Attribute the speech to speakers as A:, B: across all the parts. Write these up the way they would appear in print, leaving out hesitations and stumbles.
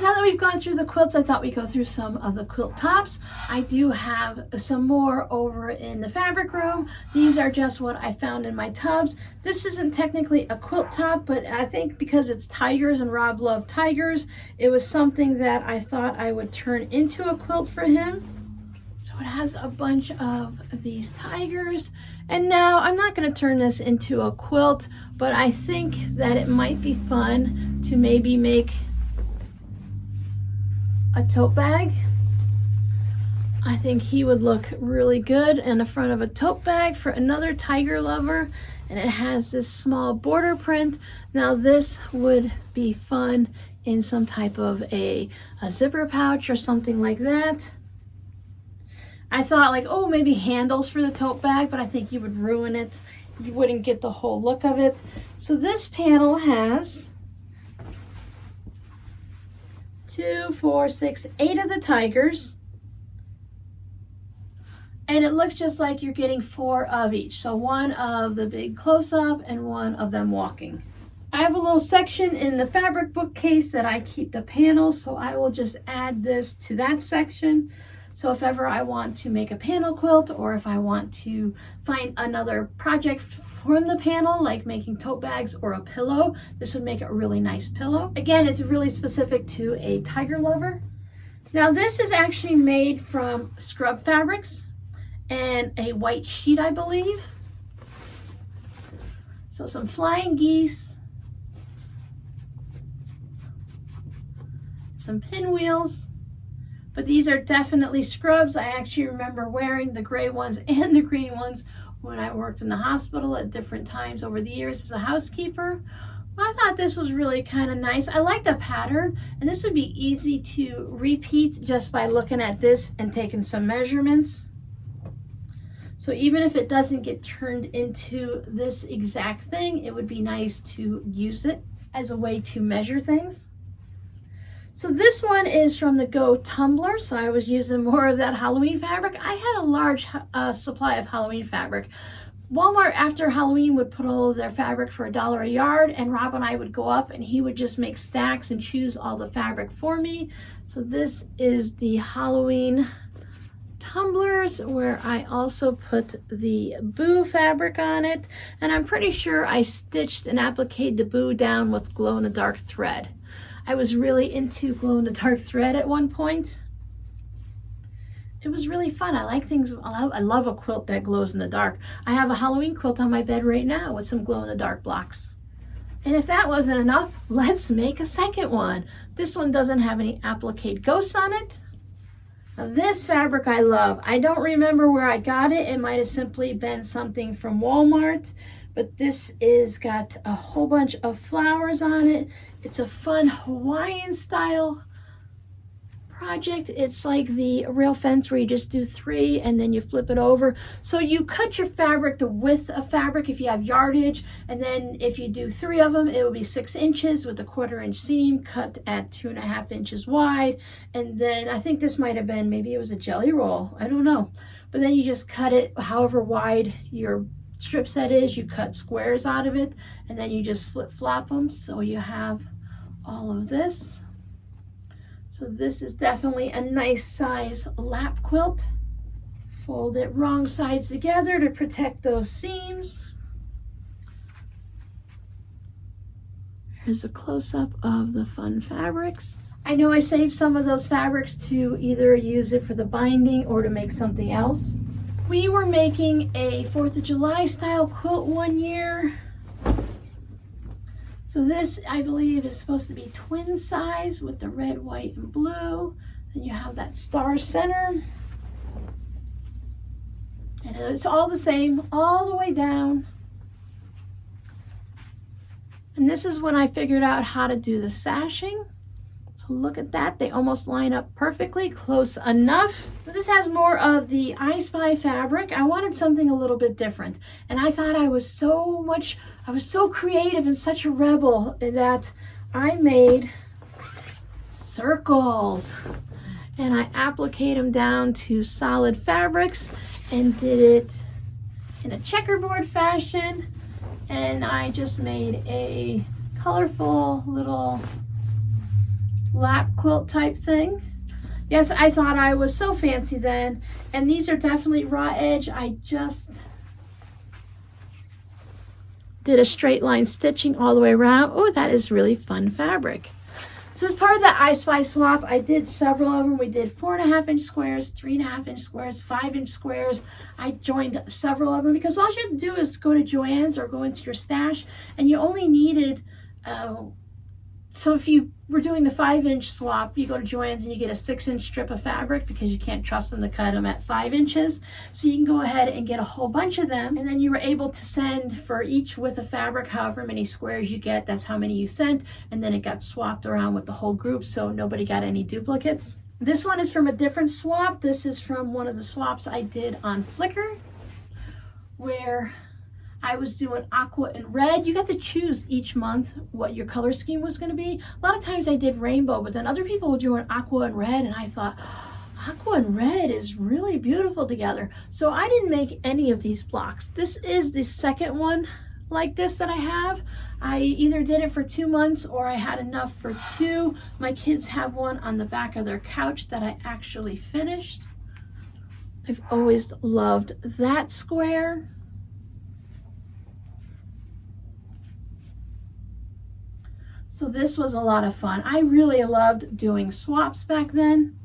A: now that we've gone through the quilts, I thought we'd go through some of the quilt tops. I do have some more over in the fabric room. These are just what I found in my tubs. This isn't technically a quilt top, but I think because it's tigers and Rob loved tigers, it was something that I thought I would turn into a quilt for him. So it has a bunch of these tigers. And now I'm not going to turn this into a quilt, but I think that it might be fun to maybe make a tote bag. I think he would look really good in the front of a tote bag for another tiger lover. And it has this small border print. Now this would be fun in some type of a zipper pouch or something like that. I thought like, oh, maybe handles for the tote bag, but I think you would ruin it. You wouldn't get the whole look of it. So this panel has 2, 4, 6, 8 of the tigers. And it looks just like you're getting 4 of each. So 1 of the big close-up and 1 of them walking. I have a little section in the fabric bookcase that I keep the panels, so I will just add this to that section. So if ever I want to make a panel quilt, or if I want to find another project from the panel, like making tote bags or a pillow, this would make a really nice pillow. Again, it's really specific to a tiger lover. Now this is actually made from scrub fabrics and a white sheet, I believe. So some flying geese, some pinwheels. But these are definitely scrubs. I actually remember wearing the gray ones and the green ones when I worked in the hospital at different times over the years as a housekeeper. I thought this was really kind of nice. I like the pattern, and this would be easy to repeat just by looking at this and taking some measurements. So even if it doesn't get turned into this exact thing, it would be nice to use it as a way to measure things. So this one is from the Go Tumbler, so I was using more of that Halloween fabric. I had a large supply of Halloween fabric. Walmart after Halloween would put all of their fabric for $1 a yard, and Rob and I would go up and he would just make stacks and choose all the fabric for me. So this is the Halloween tumblers, where I also put the boo fabric on it, and I'm pretty sure I stitched and appliqued the boo down with glow-in-the-dark thread. I was really into glow-in-the-dark thread at one point. It was really fun. I like things. I love a quilt that glows in the dark. I have a Halloween quilt on my bed right now with some glow-in-the-dark blocks. And if that wasn't enough, let's make a second one. This one doesn't have any appliqued ghosts on it. Now this fabric I love. I don't remember where I got it. It might have simply been something from Walmart. But this is got a whole bunch of flowers on it. It's a fun Hawaiian style project. It's like the rail fence where you just do 3 and then you flip it over. So you cut your fabric the width of fabric if you have yardage, and then if you do 3 of them, it will be 6 inches with a 1/4 inch seam cut at 2.5 inches wide. And then I think this might have been, maybe it was a jelly roll, I don't know. But then you just cut it however wide your strip set is, you cut squares out of it, and then you just flip-flop them. So you have all of this. So this is definitely a nice size lap quilt. Fold it wrong sides together to protect those seams. Here's a close-up of the fun fabrics. I know I saved some of those fabrics to either use it for the binding or to make something else. We were making a 4th of July style quilt one year. So this, I believe, is supposed to be twin size with the red, white, and blue. And you have that star center. And it's all the same, all the way down. And this is when I figured out how to do the sashing. So look at that, they almost line up perfectly, close enough. But this has more of the I-spy fabric. I wanted something a little bit different. And I thought I was so creative and such a rebel that I made circles. And I appliqued them down to solid fabrics and did it in a checkerboard fashion. And I just made a colorful little lap quilt type thing. Yes, I thought I was so fancy then. And these are definitely raw edge. I just did a straight line stitching all the way around. Oh, that is really fun fabric. So as part of that I-spy swap, I did several of them. We did 4.5-inch squares, 3.5-inch squares, 5-inch squares. I joined several of them because all you had to do is go to Joann's or go into your stash, and you only needed, so if you were doing the 5-inch swap, you go to Joann's and you get a 6-inch strip of fabric because you can't trust them to cut them at 5 inches. So you can go ahead and get a whole bunch of them, and then you were able to send for each width of fabric, however many squares you get, that's how many you sent, and then it got swapped around with the whole group so nobody got any duplicates. This one is from a different swap. This is from one of the swaps I did on Flickr, where I was doing aqua and red. You got to choose each month what your color scheme was going to be. A lot of times I did rainbow, but then other people were doing aqua and red, and I thought, aqua and red is really beautiful together. So I didn't make any of these blocks. This is the second one like this that I have. I either did it for 2 months or I had enough for 2. My kids have one on the back of their couch that I actually finished. I've always loved that square. So this was a lot of fun. I really loved doing swaps back then.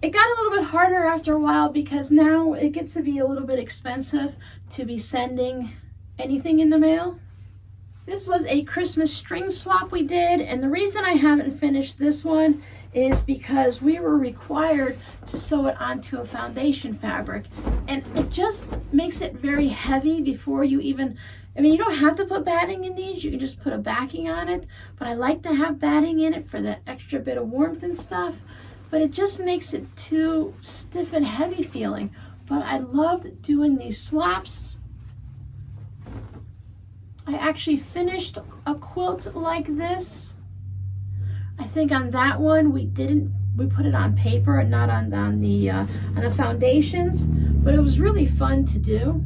A: It got a little bit harder after a while because now it gets to be a little bit expensive to be sending anything in the mail. This was a Christmas string swap we did, and the reason I haven't finished this one is because we were required to sew it onto a foundation fabric, and it just makes it very heavy before you even, I mean, you don't have to put batting in these, you can just put a backing on it, but I like to have batting in it for that extra bit of warmth and stuff, but it just makes it too stiff and heavy feeling. But I loved doing these swaps. I actually finished a quilt like this. I think on that one we put it on paper and not on the foundations, but it was really fun to do.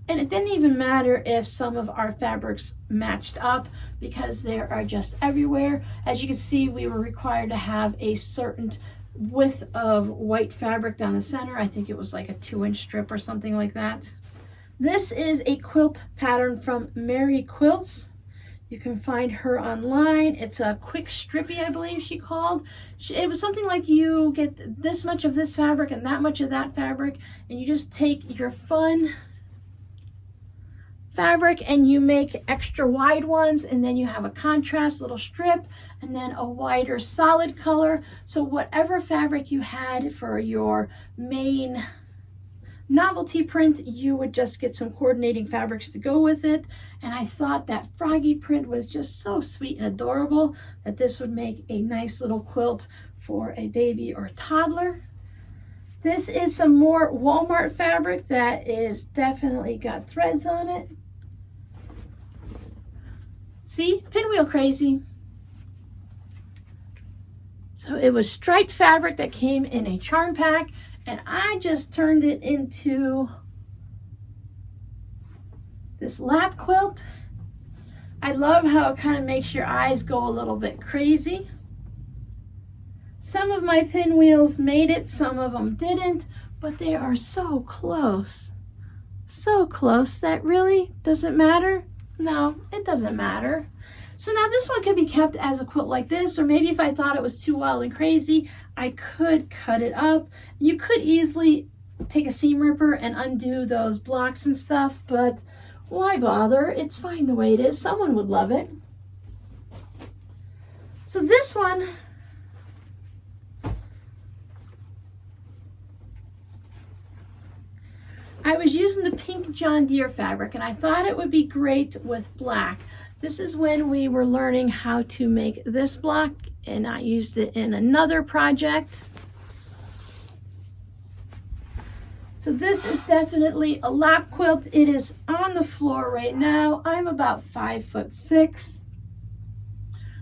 A: And it didn't even matter if some of our fabrics matched up because they are just everywhere. As you can see, we were required to have a certain width of white fabric down the center. I think it was like a 2-inch strip or something like that. This is a quilt pattern from Mary Quilts. You can find her online. It's a quick stripy, I believe she called. It was something like you get this much of this fabric and that much of that fabric, and you just take your fun fabric and you make extra wide ones, and then you have a contrast little strip and then a wider solid color. So whatever fabric you had for your main novelty print, you would just get some coordinating fabrics to go with it. And I thought that froggy print was just so sweet and adorable that this would make a nice little quilt for a baby or a toddler. This is some more Walmart fabric that is definitely got threads on it. See, pinwheel crazy. So it was striped fabric that came in a charm pack, and I just turned it into this lap quilt. I love how it kind of makes your eyes go a little bit crazy. Some of my pinwheels made it, some of them didn't, but they are so close. So close that really doesn't matter. No, it doesn't matter. So now this one could be kept as a quilt like this, or maybe if I thought it was too wild and crazy, I could cut it up. You could easily take a seam ripper and undo those blocks and stuff, but why bother? It's fine the way it is. Someone would love it. So this one, I was using the pink John Deere fabric, and I thought it would be great with black. This is when we were learning how to make this block, and I used it in another project. So this is definitely a lap quilt. It is on the floor right now. I'm about 5'6".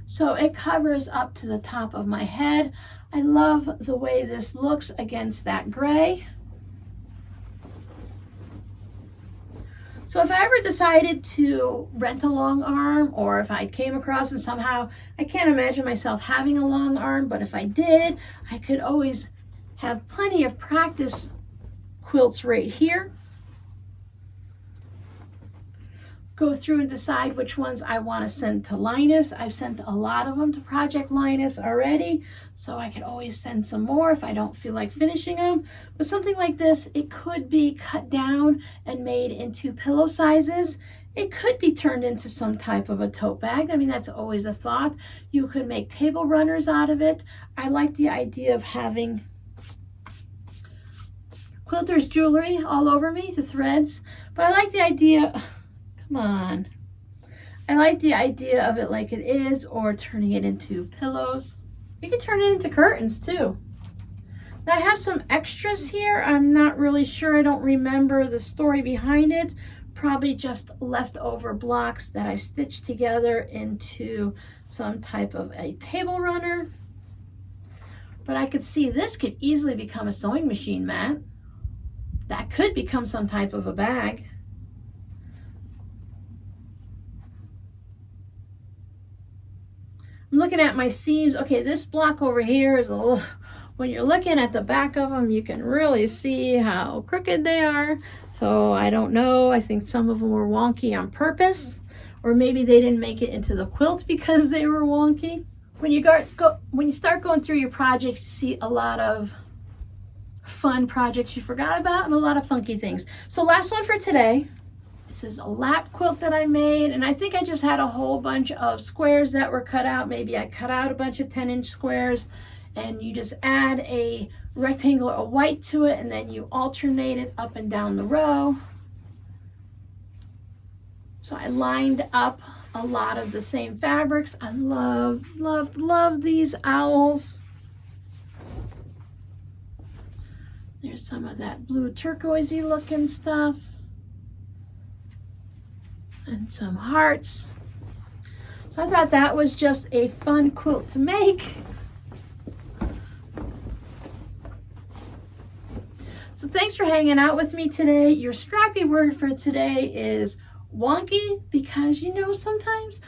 A: So it covers up to the top of my head. I love the way this looks against that gray. So if I ever decided to rent a long arm, or if I came across and somehow, I can't imagine myself having a long arm, but if I did, I could always have plenty of practice quilts right here. Go through and decide which ones I want to send to Linus. I've sent a lot of them to Project Linus already, so I could always send some more if I don't feel like finishing them. But something like this, it could be cut down and made into pillow sizes. It could be turned into some type of a tote bag. I mean, that's always a thought. You could make table runners out of it. I like the idea of having quilter's jewelry all over me, the threads, but I like the idea. Come on. I like the idea of it like it is, or turning it into pillows. You can turn it into curtains too. Now I have some extras here. I'm not really sure. I don't remember the story behind it. Probably just leftover blocks that I stitched together into some type of a table runner. But I could see this could easily become a sewing machine mat. That could become some type of a bag. I'm looking at my seams. Okay, this block over here is a little, when you're looking at the back of them, you can really see how crooked they are. So I don't know. I think some of them were wonky on purpose, or maybe they didn't make it into the quilt because they were wonky. When you start going through your projects, you see a lot of fun projects you forgot about and a lot of funky things. So last one for today. This is a lap quilt that I made, and I think I just had a whole bunch of squares that were cut out. Maybe I cut out a bunch of 10-inch squares, and you just add a rectangle of white to it, and then you alternate it up and down the row. So I lined up a lot of the same fabrics. I love these owls. There's some of that blue turquoisey looking stuff. And some hearts. So I thought that was just a fun quilt to make. So thanks for hanging out with me today. Your scrappy word for today is wonky, because you know sometimes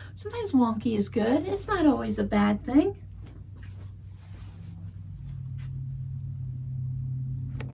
A: wonky is good. It's not always a bad thing.